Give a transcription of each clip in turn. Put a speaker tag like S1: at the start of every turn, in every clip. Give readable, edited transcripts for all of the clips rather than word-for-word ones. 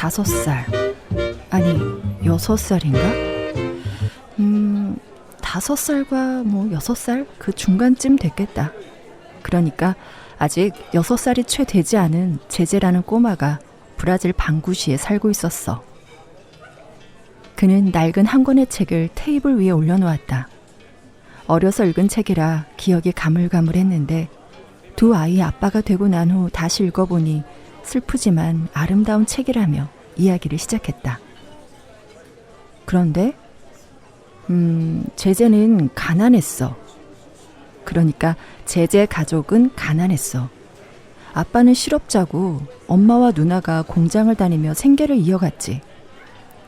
S1: 5살, 아니 6살인가? 5살과 6살 그 중간쯤 됐겠다. 그러니까 아직 6살이 채 되지 않은 제제라는 꼬마가 브라질 방구시에 살고 있었어. 그는 낡은 한 권의 책을 테이블 위에 올려놓았다. 어려서 읽은 책이라 기억이 가물가물했는데 두 아이의 아빠가 되고 난 후 다시 읽어보니 슬프지만 아름다운 책이라며 이야기를 시작했다. 그런데 제제는 가난했어. 그러니까 제제 가족은 가난했어. 아빠는 실업자고 엄마와 누나가 공장을 다니며 생계를 이어갔지.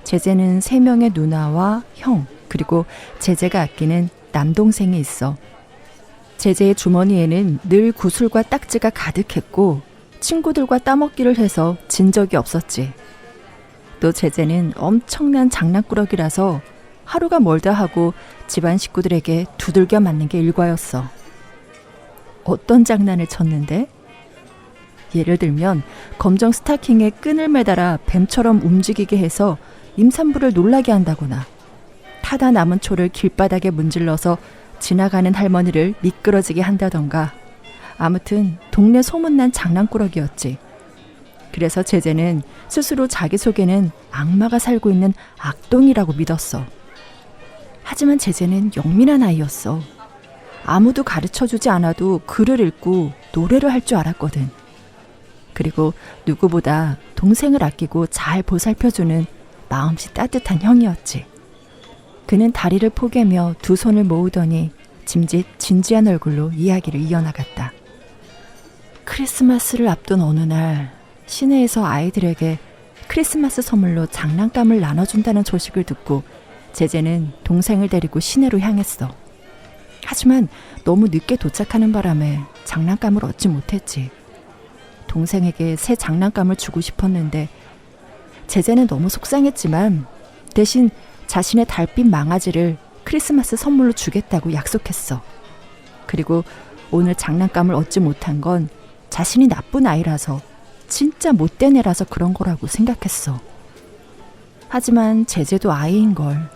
S1: 제제는 3명의 누나와 형, 그리고 제제가 아끼는 남동생이 있어. 제제의 주머니에는 늘 구슬과 딱지가 가득했고 친구들과 따먹기를 해서 진 적이 없었지. 또 제제는 엄청난 장난꾸러기라서 하루가 멀다 하고 집안 식구들에게 두들겨 맞는 게 일과였어. 어떤 장난을 쳤는데? 예를 들면 검정 스타킹에 끈을 매달아 뱀처럼 움직이게 해서 임산부를 놀라게 한다거나 타다 남은 초를 길바닥에 문질러서 지나가는 할머니를 미끄러지게 한다던가 아무튼 동네 소문난 장난꾸러기였지. 그래서 제제는 스스로 자기 속에는 악마가 살고 있는 악동이라고 믿었어. 하지만 제제는 영민한 아이였어. 아무도 가르쳐주지 않아도 글을 읽고 노래를 할 줄 알았거든. 그리고 누구보다 동생을 아끼고 잘 보살펴주는 마음씨 따뜻한 형이었지. 그는 다리를 포개며 두 손을 모으더니 짐짓 진지한 얼굴로 이야기를 이어나갔다. 크리스마스를 앞둔 어느 날 시내에서 아이들에게 크리스마스 선물로 장난감을 나눠준다는 소식을 듣고 제제는 동생을 데리고 시내로 향했어. 하지만 너무 늦게 도착하는 바람에 장난감을 얻지 못했지. 동생에게 새 장난감을 주고 싶었는데 제제는 너무 속상했지만 대신 자신의 달빛 망아지를 크리스마스 선물로 주겠다고 약속했어. 그리고 오늘 장난감을 얻지 못한 건 자신이 나쁜 아이라서 진짜 못된 애라서 그런 거라고 생각했어. 하지만 제제도 아이인걸.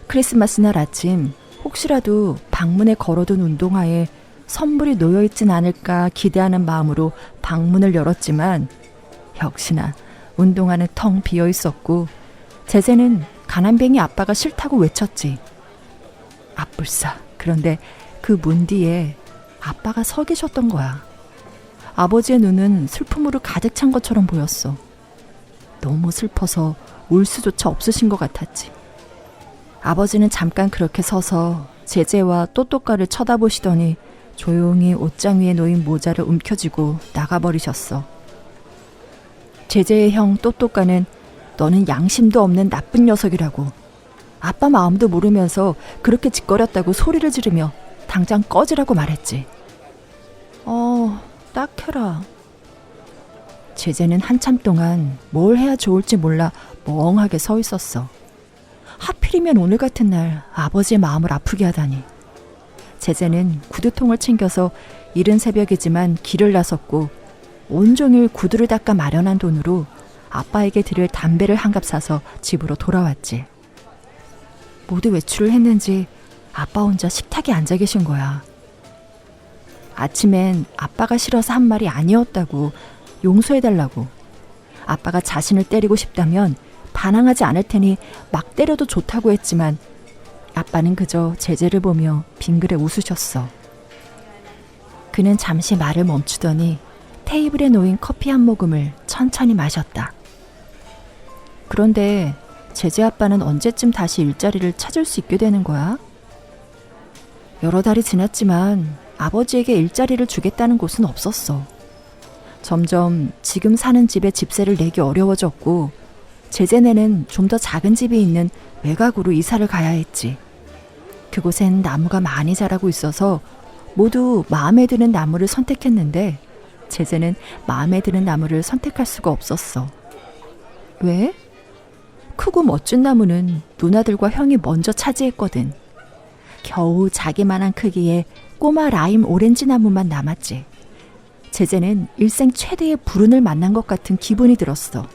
S1: 크리스마스 날 아침 혹시라도 방문에 걸어둔 운동화에 선물이 놓여있진 않을까 기대하는 마음으로 방문을 열었지만 역시나 운동화는 텅 비어있었고 제제는 가난뱅이 아빠가 싫다고 외쳤지. 아뿔싸. 그런데 그 문 뒤에 아빠가 서 계셨던 거야. 아버지의 눈은 슬픔으로 가득 찬 것처럼 보였어. 너무 슬퍼서 울 수조차 없으신 것 같았지. 아버지는 잠깐 그렇게 서서 제제와 또또까를 쳐다보시더니 조용히 옷장 위에 놓인 모자를 움켜쥐고 나가버리셨어. 제제의 형 또또까는 너는 양심도 없는 나쁜 녀석이라고 아빠 마음도 모르면서 그렇게 짓거렸다고 소리를 지르며 당장 꺼지라고 말했지. 딱해라. 제제는 한참 동안 뭘 해야 좋을지 몰라 멍하게 서 있었어. 하필이면 오늘 같은 날 아버지의 마음을 아프게 하다니. 제제는 구두통을 챙겨서 이른 새벽이지만 길을 나섰고 온종일 구두를 닦아 마련한 돈으로 아빠에게 드릴 담배를 한 갑 사서 집으로 돌아왔지. 모두 외출을 했는지 아빠 혼자 식탁에 앉아 계신 거야. 아침엔 아빠가 싫어서 한 말이 아니었다고 용서해달라고, 아빠가 자신을 때리고 싶다면 반항하지 않을 테니 막 때려도 좋다고 했지만 아빠는 그저 제제를 보며 빙그레 웃으셨어. 그는 잠시 말을 멈추더니 테이블에 놓인 커피 한 모금을 천천히 마셨다. 그런데 제제 아빠는 언제쯤 다시 일자리를 찾을 수 있게 되는 거야? 여러 달이 지났지만 아버지에게 일자리를 주겠다는 곳은 없었어. 점점 지금 사는 집에 집세를 내기 어려워졌고 제제네는 좀 더 작은 집이 있는 외곽으로 이사를 가야 했지. 그곳엔 나무가 많이 자라고 있어서 모두 마음에 드는 나무를 선택했는데 제제는 마음에 드는 나무를 선택할 수가 없었어. 왜? 크고 멋진 나무는 누나들과 형이 먼저 차지했거든. 겨우 자기만한 크기의 꼬마 라임 오렌지 나무만 남았지. 제제는 일생 최대의 불운을 만난 것 같은 기분이 들었어.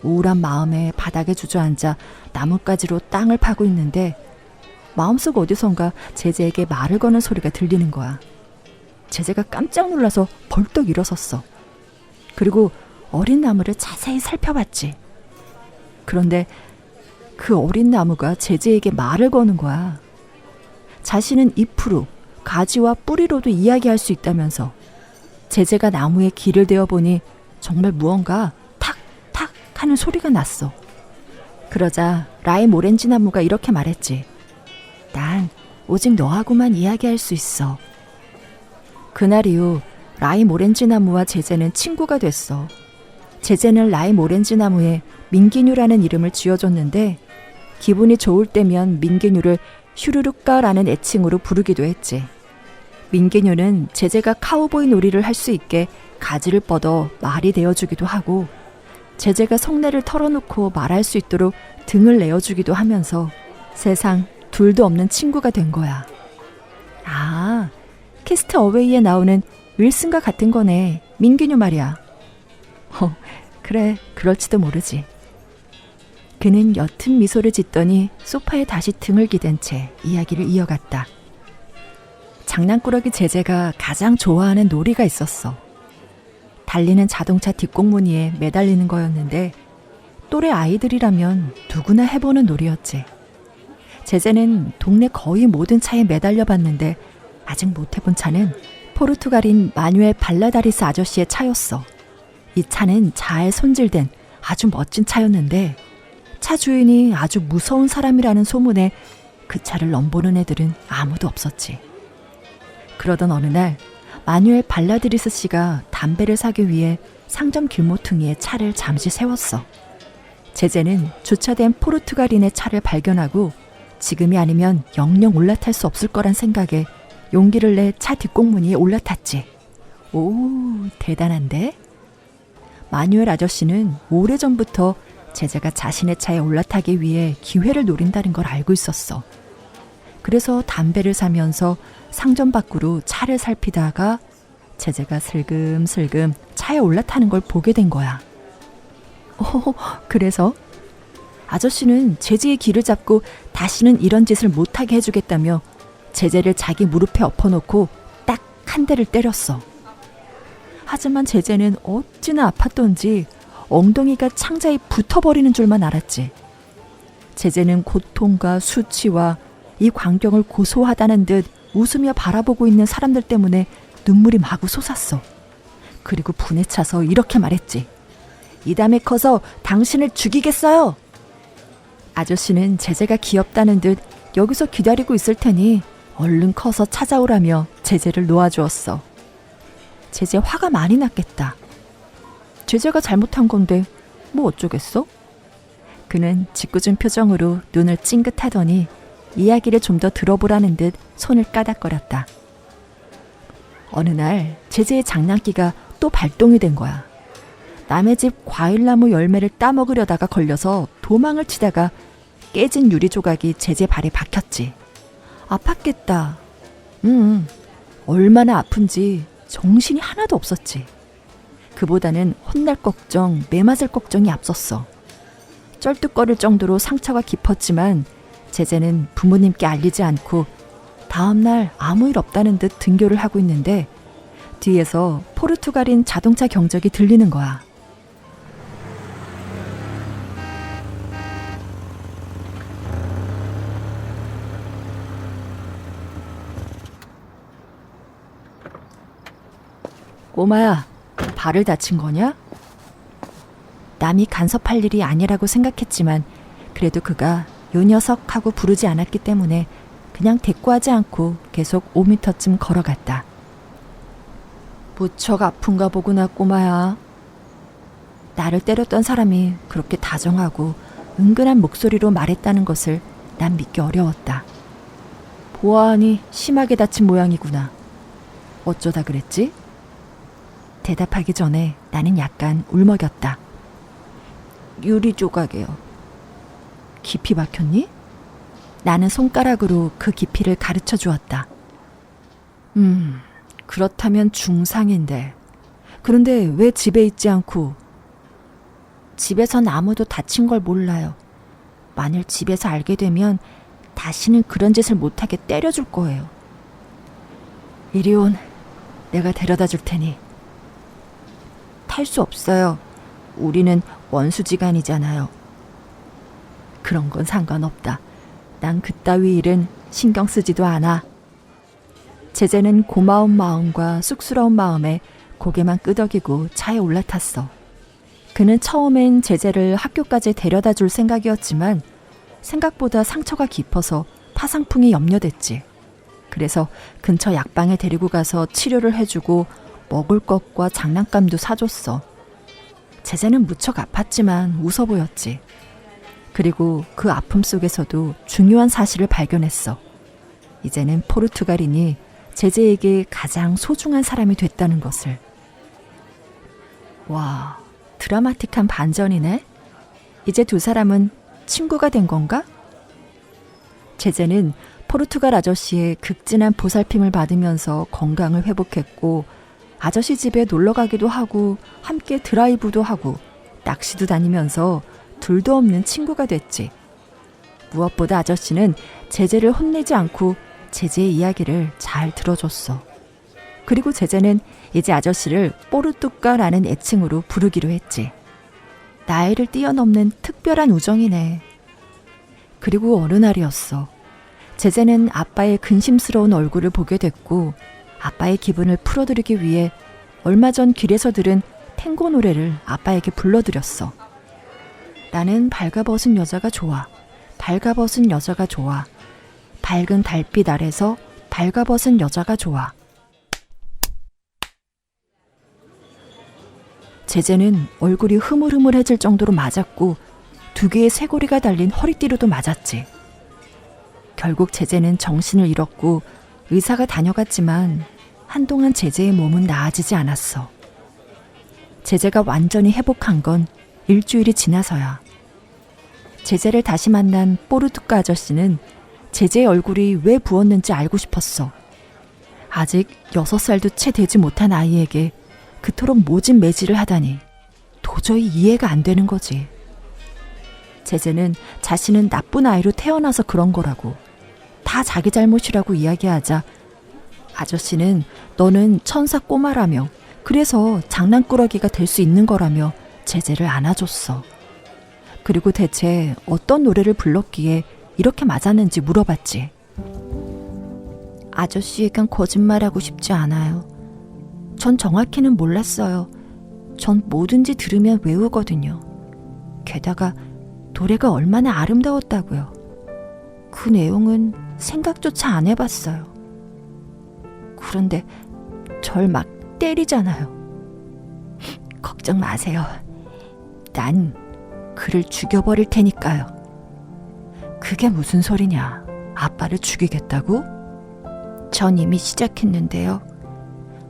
S1: 우울한 마음에 바닥에 주저앉아 나뭇가지로 땅을 파고 있는데 마음속 어디선가 제재에게 말을 거는 소리가 들리는 거야. 제재가 깜짝 놀라서 벌떡 일어섰어. 그리고 어린 나무를 자세히 살펴봤지. 그런데 그 어린 나무가 제재에게 말을 거는 거야. 자신은 잎으로, 가지와 뿌리로도 이야기할 수 있다면서. 제재가 나무에 귀를 대어보니 정말 무언가 탁탁 하는 소리가 났어. 그러자 라임 오렌지 나무가 이렇게 말했지. 난 오직 너하고만 이야기할 수 있어. 그날 이후 라임 오렌지 나무와 제재는 친구가 됐어. 제재는 라임 오렌지 나무에 민기뉴라는 이름을 지어줬는데 기분이 좋을 때면 민기뉴를 슈르륵가라는 애칭으로 부르기도 했지. 민기뉴는 제재가 카우보이 놀이를 할 수 있게 가지를 뻗어 말이 되어주기도 하고 제재가 속내를 털어놓고 말할 수 있도록 등을 내어주기도 하면서 세상 둘도 없는 친구가 된 거야. 아, 캐스트 어웨이에 나오는 윌슨과 같은 거네. 민기뉴 말이야. 그래, 그럴지도 모르지. 그는 옅은 미소를 짓더니 소파에 다시 등을 기댄 채 이야기를 이어갔다. 장난꾸러기 제재가 가장 좋아하는 놀이가 있었어. 달리는 자동차 뒷공무니에 매달리는 거였는데 또래 아이들이라면 누구나 해보는 놀이였지. 제재는 동네 거의 모든 차에 매달려 봤는데 아직 못 해본 차는 포르투갈인 마뉴엘 발라다리스 아저씨의 차였어. 이 차는 잘 손질된 아주 멋진 차였는데 차 주인이 아주 무서운 사람이라는 소문에 그 차를 넘보는 애들은 아무도 없었지. 그러던 어느 날 마뉴엘 발라드리스 씨가 담배를 사기 위해 상점 길모퉁이에 차를 잠시 세웠어. 제재는 주차된 포르투갈인의 차를 발견하고 지금이 아니면 영영 올라탈 수 없을 거란 생각에 용기를 내 차 뒷공무니에 올라탔지. 오, 대단한데? 마뉴엘 아저씨는 오래전부터 제재가 자신의 차에 올라타기 위해 기회를 노린다는 걸 알고 있었어. 그래서 담배를 사면서 상점 밖으로 차를 살피다가 제재가 슬금슬금 차에 올라타는 걸 보게 된 거야. 그래서? 아저씨는 제재의 귀를 잡고 다시는 이런 짓을 못하게 해주겠다며 제재를 자기 무릎에 엎어놓고 딱 한 대를 때렸어. 하지만 제재는 어찌나 아팠던지 엉덩이가 창자에 붙어버리는 줄만 알았지. 제재는 고통과 수치와 이 광경을 고소하다는 듯 웃으며 바라보고 있는 사람들 때문에 눈물이 마구 솟았어. 그리고 분에 차서 이렇게 말했지. 이 다음에 커서 당신을 죽이겠어요. 아저씨는 제재가 귀엽다는 듯 여기서 기다리고 있을 테니 얼른 커서 찾아오라며 제재를 놓아주었어. 제재 화가 많이 났겠다. 제재가 잘못한 건데 뭐 어쩌겠어? 그는 짓궂은 표정으로 눈을 찡긋하더니 이야기를 좀 더 들어보라는 듯 손을 까닥거렸다. 어느 날 제재의 장난기가 또 발동이 된 거야. 남의 집 과일나무 열매를 따먹으려다가 걸려서 도망을 치다가 깨진 유리 조각이 제재 발에 박혔지. 아팠겠다. 얼마나 아픈지 정신이 하나도 없었지. 그보다는 혼날 걱정, 매맞을 걱정이 앞섰어. 쩔뚝거릴 정도로 상처가 깊었지만 제재는 부모님께 알리지 않고 다음날 아무 일 없다는 듯 등교를 하고 있는데 뒤에서 포르투갈인 자동차 경적이 들리는 거야. 꼬마야, 발을 다친 거냐? 남이 간섭할 일이 아니라고 생각했지만 그래도 그가 요 녀석 하고 부르지 않았기 때문에 그냥 대꾸하지 않고 계속 5미터쯤 걸어갔다. 무척 아픈가 보구나, 꼬마야. 나를 때렸던 사람이 그렇게 다정하고 은근한 목소리로 말했다는 것을 난 믿기 어려웠다. 보아하니 심하게 다친 모양이구나. 어쩌다 그랬지? 대답하기 전에 나는 약간 울먹였다. 유리 조각이요. 깊이 박혔니? 나는 손가락으로 그 깊이를 가르쳐 주었다. 그렇다면 중상인데. 그런데 왜 집에 있지 않고? 집에선 아무도 다친 걸 몰라요. 만일 집에서 알게 되면 다시는 그런 짓을 못하게 때려줄 거예요. 이리 온. 내가 데려다 줄 테니. 탈 수 없어요. 우리는 원수지간이잖아요. 그런 건 상관없다. 난 그따위 일은 신경 쓰지도 않아. 제재는 고마운 마음과 쑥스러운 마음에 고개만 끄덕이고 차에 올라탔어. 그는 처음엔 제재를 학교까지 데려다 줄 생각이었지만 생각보다 상처가 깊어서 파상풍이 염려됐지. 그래서 근처 약방에 데리고 가서 치료를 해주고 먹을 것과 장난감도 사줬어. 제재는 무척 아팠지만 웃어 보였지. 그리고 그 아픔 속에서도 중요한 사실을 발견했어. 이제는 포르투갈인이 제재에게 가장 소중한 사람이 됐다는 것을. 와, 드라마틱한 반전이네. 이제 두 사람은 친구가 된 건가? 제재는 포르투갈 아저씨의 극진한 보살핌을 받으면서 건강을 회복했고 아저씨 집에 놀러 가기도 하고 함께 드라이브도 하고 낚시도 다니면서 둘도 없는 친구가 됐지. 무엇보다 아저씨는 제재를 혼내지 않고 제재의 이야기를 잘 들어줬어. 그리고 제재는 이제 아저씨를 뽀르뚜까라는 애칭으로 부르기로 했지. 나이를 뛰어넘는 특별한 우정이네. 그리고 어느 날이었어. 제재는 아빠의 근심스러운 얼굴을 보게 됐고 아빠의 기분을 풀어드리기 위해 얼마 전 길에서 들은 탱고 노래를 아빠에게 불러드렸어. 나는 발가벗은 여자가 좋아. 발가벗은 여자가 좋아. 밝은 달빛 아래서 발가벗은 여자가 좋아. 제재는 얼굴이 흐물흐물해질 정도로 맞았고 2개의 쇠고리가 달린 허리띠로도 맞았지. 결국 제재는 정신을 잃었고 의사가 다녀갔지만 한동안 제재의 몸은 나아지지 않았어. 제재가 완전히 회복한 건 일주일이 지나서야. 제재를 다시 만난 뽀르투까 아저씨는 제재의 얼굴이 왜 부었는지 알고 싶었어. 아직 6살도 채 되지 못한 아이에게 그토록 모진 매질을 하다니 도저히 이해가 안 되는 거지. 제재는 자신은 나쁜 아이로 태어나서 그런 거라고, 다 자기 잘못이라고 이야기하자 아저씨는 너는 천사 꼬마라며 그래서 장난꾸러기가 될 수 있는 거라며 제재를 안아줬어. 그리고 대체 어떤 노래를 불렀기에 이렇게 맞았는지 물어봤지. 아저씨에겐 거짓말하고 싶지 않아요. 전 정확히는 몰랐어요. 전 뭐든지 들으면 외우거든요. 게다가 노래가 얼마나 아름다웠다고요. 그 내용은 생각조차 안 해봤어요. 그런데 절 막 때리잖아요. 걱정 마세요. 난 그를 죽여버릴 테니까요. 그게 무슨 소리냐? 아빠를 죽이겠다고? 전 이미 시작했는데요.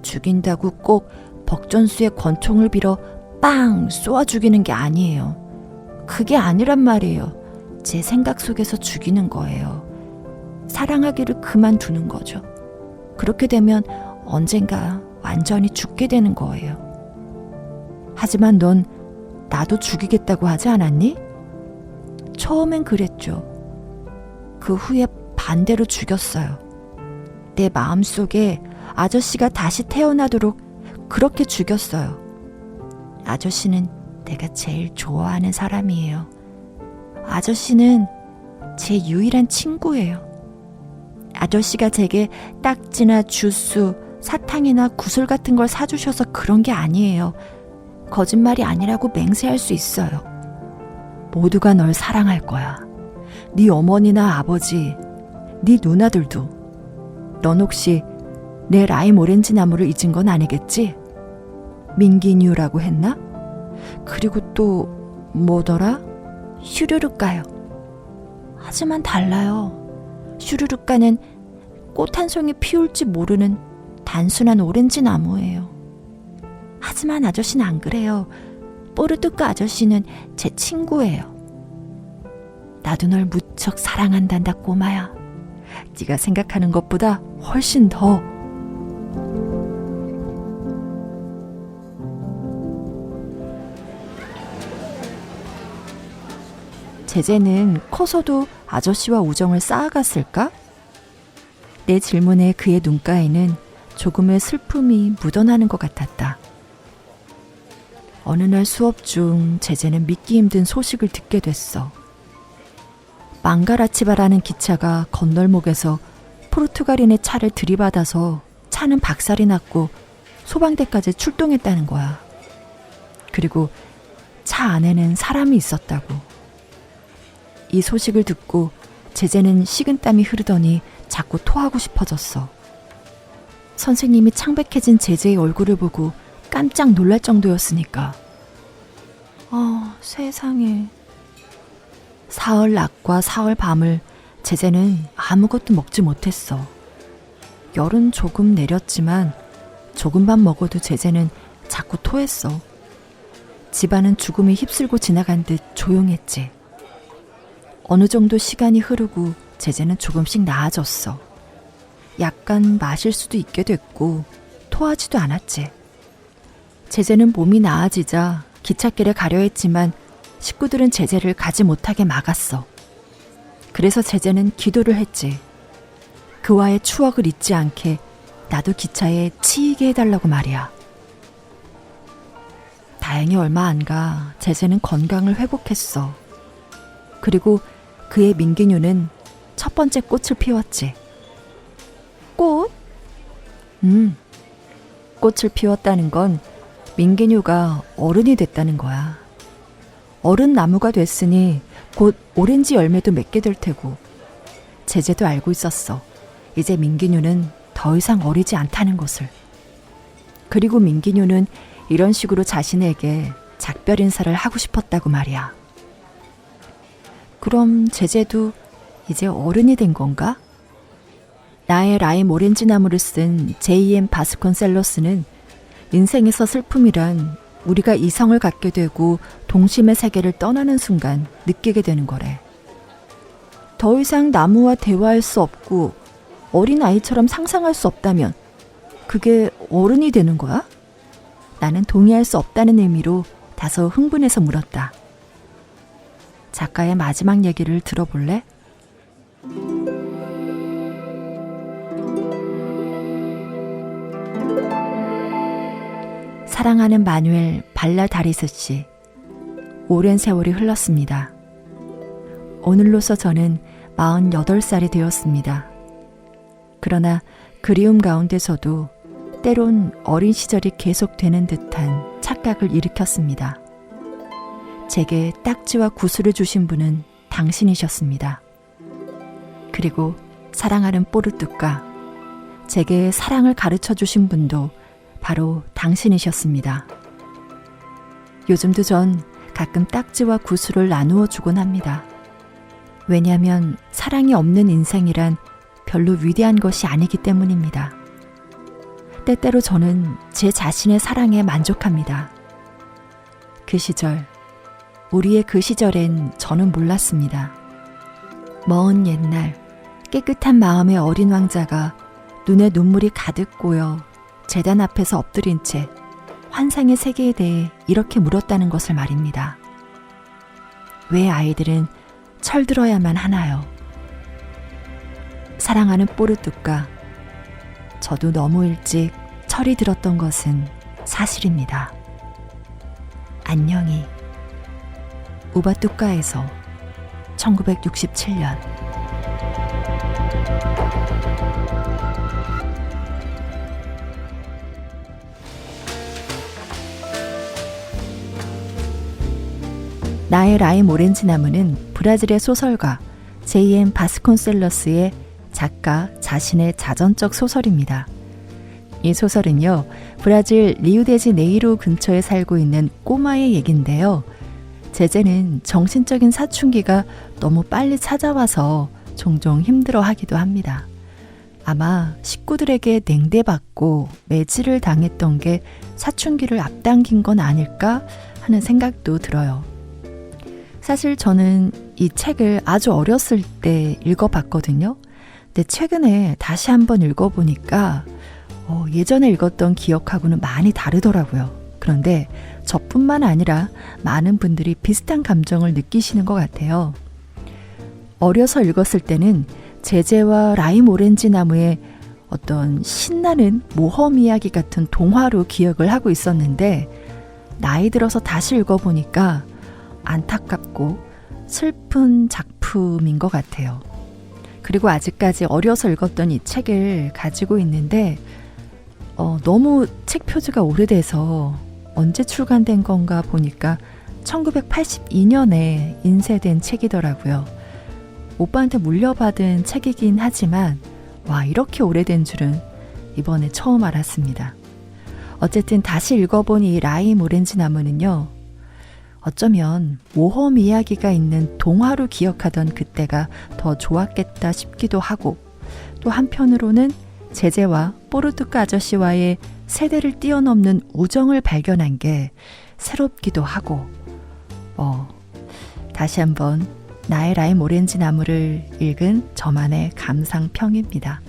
S1: 죽인다고 꼭 벅전수의 권총을 빌어 빵 쏘아 죽이는 게 아니에요. 그게 아니란 말이에요. 제 생각 속에서 죽이는 거예요. 사랑하기를 그만두는 거죠. 그렇게 되면 언젠가 완전히 죽게 되는 거예요. 하지만 넌 나도 죽이겠다고 하지 않았니? 처음엔 그랬죠. 그 후에 반대로 죽였어요. 내 마음속에 아저씨가 다시 태어나도록 그렇게 죽였어요. 아저씨는 내가 제일 좋아하는 사람이에요. 아저씨는 제 유일한 친구예요. 아저씨가 제게 딱지나 주스, 사탕이나 구슬 같은 걸 사주셔서 그런 게 아니에요. 거짓말이 아니라고 맹세할 수 있어요. 모두가 널 사랑할 거야. 네 어머니나 아버지, 네 누나들도. 넌 혹시 내 라임 오렌지 나무를 잊은 건 아니겠지? 민기뉴라고 했나? 그리고 또 뭐더라? 슈르륵가요. 하지만 달라요. 슈르륵가는 꽃 한 송이 피울지 모르는 단순한 오렌지 나무예요. 하지만 아저씨는 안 그래요. 뽀르뚜까 아저씨는 제 친구예요. 나도 널 무척 사랑한단다 꼬마야. 네가 생각하는 것보다 훨씬 더. 제재는 커서도 아저씨와 우정을 쌓아갔을까? 내 질문에 그의 눈가에는 조금의 슬픔이 묻어나는 것 같았다. 어느 날 수업 중 제재는 믿기 힘든 소식을 듣게 됐어. 망가라치바라는 기차가 건널목에서 포르투갈인의 차를 들이받아서 차는 박살이 났고 소방대까지 출동했다는 거야. 그리고 차 안에는 사람이 있었다고. 이 소식을 듣고 제재는 식은땀이 흐르더니 자꾸 토하고 싶어졌어. 선생님이 창백해진 제재의 얼굴을 보고 깜짝 놀랄 정도였으니까. 세상에. 사흘 낮과 사흘 밤을 제재는 아무것도 먹지 못했어. 열은 조금 내렸지만 조금만 먹어도 제재는 자꾸 토했어. 집안은 죽음이 휩쓸고 지나간 듯 조용했지. 어느 정도 시간이 흐르고 제재는 조금씩 나아졌어. 약간 마실 수도 있게 됐고 토하지도 않았지. 제재는 몸이 나아지자 기찻길에 가려 했지만 식구들은 제재를 가지 못하게 막았어. 그래서 제재는 기도를 했지. 그와의 추억을 잊지 않게 나도 기차에 치이게 해달라고 말이야. 다행히 얼마 안 가 제재는 건강을 회복했어. 그리고 그의 민기뉴는 첫 번째 꽃을 피웠지. 꽃? 꽃을 피웠다는 건 민기뉴가 어른이 됐다는 거야. 어른 나무가 됐으니 곧 오렌지 열매도 맺게 될 테고. 제재도 알고 있었어. 이제 민기뉴는 더 이상 어리지 않다는 것을. 그리고 민기뉴는 이런 식으로 자신에게 작별 인사를 하고 싶었다고 말이야. 그럼 제재도 이제 어른이 된 건가? 나의 라임 오렌지 나무를 쓴 J.M. 바스콘셀로스는 인생에서 슬픔이란 우리가 이성을 갖게 되고 동심의 세계를 떠나는 순간 느끼게 되는 거래. 더 이상 나무와 대화할 수 없고 어린아이처럼 상상할 수 없다면 그게 어른이 되는 거야? 나는 동의할 수 없다는 의미로 다소 흥분해서 물었다. 작가의 마지막 얘기를 들어볼래? 사랑하는 마누엘 발라다리스 씨. 오랜 세월이 흘렀습니다. 오늘로서 저는 48살이 되었습니다. 그러나 그리움 가운데서도 때론 어린 시절이 계속되는 듯한 착각을 일으켰습니다. 제게 딱지와 구슬을 주신 분은 당신이셨습니다. 그리고 사랑하는 뽀르뚜까, 제게 사랑을 가르쳐 주신 분도 바로 당신이셨습니다. 요즘도 전 가끔 딱지와 구슬을 나누어 주곤 합니다. 왜냐하면 사랑이 없는 인생이란 별로 위대한 것이 아니기 때문입니다. 때때로 저는 제 자신의 사랑에 만족합니다. 그 시절, 우리의 그 시절엔 저는 몰랐습니다. 먼 옛날 깨끗한 마음의 어린 왕자가 눈에 눈물이 가득 고여 제단 앞에서 엎드린 채 환상의 세계에 대해 이렇게 물었다는 것을 말입니다. 왜 아이들은 철들어야만 하나요? 사랑하는 뽀르뚜까, 저도 너무 일찍 철이 들었던 것은 사실입니다. 안녕히. 우바뚜까에서 1967년. 나의 라임 오렌지 나무는 브라질의 소설가 J.M. 바스콘셀러스의 작가 자신의 자전적 소설입니다. 이 소설은요, 브라질 리우데지네이루 근처에 살고 있는 꼬마의 얘긴데요. 제재는 정신적인 사춘기가 너무 빨리 찾아와서 종종 힘들어하기도 합니다. 아마 식구들에게 냉대받고 매질을 당했던 게 사춘기를 앞당긴 건 아닐까 하는 생각도 들어요. 사실 저는 이 책을 아주 어렸을 때 읽어봤거든요. 근데 최근에 다시 한번 읽어보니까 예전에 읽었던 기억하고는 많이 다르더라고요. 그런데 저뿐만 아니라 많은 분들이 비슷한 감정을 느끼시는 것 같아요. 어려서 읽었을 때는 제제와 라임 오렌지 나무의 어떤 신나는 모험 이야기 같은 동화로 기억을 하고 있었는데 나이 들어서 다시 읽어보니까 안타깝고 슬픈 작품인 것 같아요. 그리고 아직까지 어려서 읽었던 이 책을 가지고 있는데 너무 책 표지가 오래돼서 언제 출간된 건가 보니까 1982년에 인쇄된 책이더라고요. 오빠한테 물려받은 책이긴 하지만 와, 이렇게 오래된 줄은 이번에 처음 알았습니다. 어쨌든 다시 읽어본 이 라임 오렌지 나무는요, 어쩌면 모험 이야기가 있는 동화로 기억하던 그때가 더 좋았겠다 싶기도 하고, 또 한편으로는 제제와 뽀르뚜크 아저씨와의 세대를 뛰어넘는 우정을 발견한 게 새롭기도 하고, 다시 한번 나의 라임 오렌지 나무를 읽은 저만의 감상평입니다.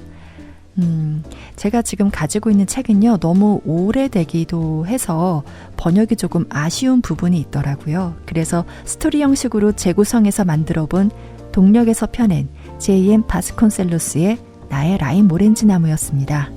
S1: 제가 지금 가지고 있는 책은요, 너무 오래되기도 해서 번역이 조금 아쉬운 부분이 있더라고요. 그래서 스토리 형식으로 재구성해서 만들어 본 동력에서 펴낸 J.M. 바스콘셀로스의 나의 라임 오렌지 나무였습니다.